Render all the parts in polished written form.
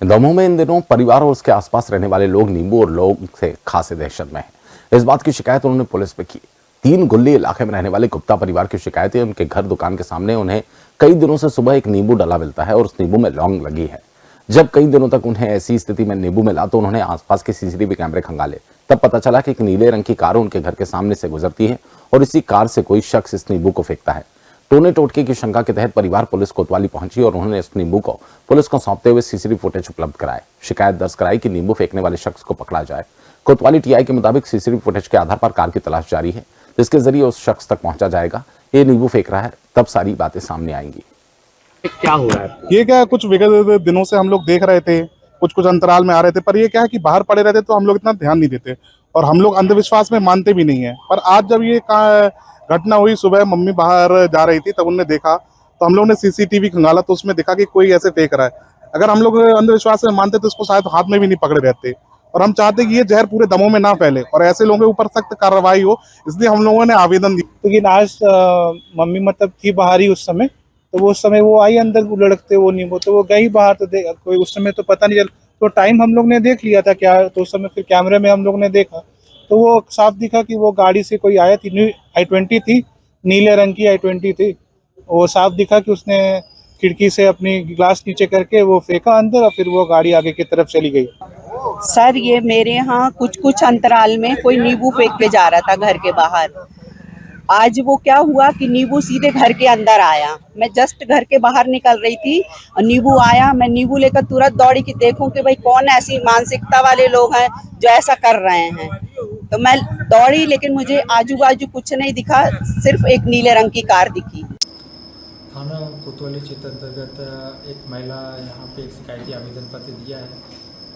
दमोह में इन दिनों परिवार और उसके आसपास रहने वाले लोग नींबू और लौंग से खासे दहशत में हैं। इस बात की शिकायत उन्होंने पुलिस पे की। तीन गुल्ली इलाके में रहने वाले गुप्ता परिवार की शिकायत है। उनके घर दुकान के सामने उन्हें कई दिनों से सुबह एक नींबू डला मिलता है और उस नींबू में लौंग लगी है। जब कई दिनों तक उन्हें ऐसी स्थिति में नींबू मिला तो उन्होंने आसपास के सीसीटीवी कैमरे खंगाले। तब पता चला कि एक नीले रंग की कार उनके घर के सामने से गुजरती है और इसी कार से कोई शख्स इस नींबू को फेंकता है। टोने टोटके की शंका के तहत परिवार पुलिस कोतवाली पहुंची और उन्होंने इस नींबू को पुलिस को सौंपते हुए सीसीटीवी फुटेज उपलब्ध कराए। शिकायत दर्ज कराई कि नींबू फेंकने वाले शख्स को पकड़ा जाए। कोतवाली टीआई के मुताबिक सीसीटीवी फुटेज के आधार पर कार की तलाश जारी है, जिसके जरिए उस शख्स तक पहुंचा जाएगा। ये नींबू फेंक रहा है, तब सारी बातें सामने आएंगी। क्या हो रहा है? ये क्या है, कुछ विगत दिनों से हम लोग देख रहे थे, कुछ कुछ अंतराल में आ रहे थे, पर ये क्या है कि बाहर पड़े रहते तो हम लोग इतना ध्यान नहीं देते और हम लोग अंधविश्वास में मानते भी नहीं है। पर आज जब ये घटना हुई, सुबह मम्मी बाहर जा रही थी तब उन्होंने देखा, तो हम लोग ने सीसीटीवी खंगाला तो उसमें देखा कि कोई ऐसे फेंक रहा है। अगर हम लोग अंधविश्वास में मानते तो उसको शायद हाथ में भी नहीं पकड़े रहते। और हम चाहते कि ये जहर पूरे दमों में ना फैले और ऐसे लोगों के ऊपर सख्त कार्रवाई हो, इसलिए हम लोगों ने आवेदन दिया। लेकिन आज मम्मी मतलब थी बाहर ही उस समय, तो वो उस समय वो आई अंदर लड़कते वो नींबू, तो वो गई बाहर, तो कोई उस समय तो पता नहीं चल, तो टाइम हम लोग ने देख लिया था क्या, तो उस समय फिर कैमरे में हम लोग ने देखा तो वो साफ दिखा कि वो गाड़ी से कोई आया थी, i20 थी, नीले रंग की i20 थी। वो साफ दिखा कि उसने खिड़की से अपनी ग्लास नीचे करके वो फेंका अंदर और फिर वो गाड़ी आगे की तरफ चली गई। सर ये मेरे यहाँ कुछ कुछ अंतराल में कोई नींबू फेंक के जा रहा था घर के बाहर। आज वो क्या हुआ कि नींबू सीधे घर के अंदर आया। मैं जस्ट घर के बाहर निकल रही थी और नींबू आया। मैं नींबू लेकर तुरंत दौड़ी कि देखूं कि भाई कौन ऐसी मानसिकता वाले लोग हैं जो ऐसा कर रहे हैं। तो मैं दौड़ी, लेकिन मुझे आजू बाजू कुछ नहीं दिखा, सिर्फ एक नीले रंग की कार दिखी। थाना कोतवाली क्षेत्र अंतर्गत एक महिला यहाँ पे एक शिकायती आवेदन पत्र दिया है,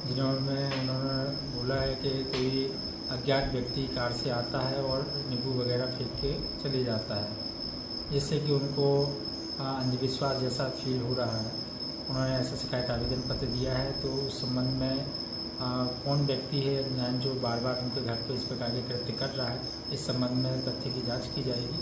जिन्होंने उन्होंने बोला है कि कोई अज्ञात व्यक्ति कार से आता है और नींबू वगैरह फेंक के चले जाता है, जिससे कि उनको अंधविश्वास जैसा फील हो रहा है। उन्होंने ऐसा शिकायत आवेदन पत्र दिया है, तो उस संबंध में कौन व्यक्ति है जो बार बार उनके घर पर इस प्रकार के कृत्य कर रहा है, इस संबंध में तथ्य की जाँच की जाएगी।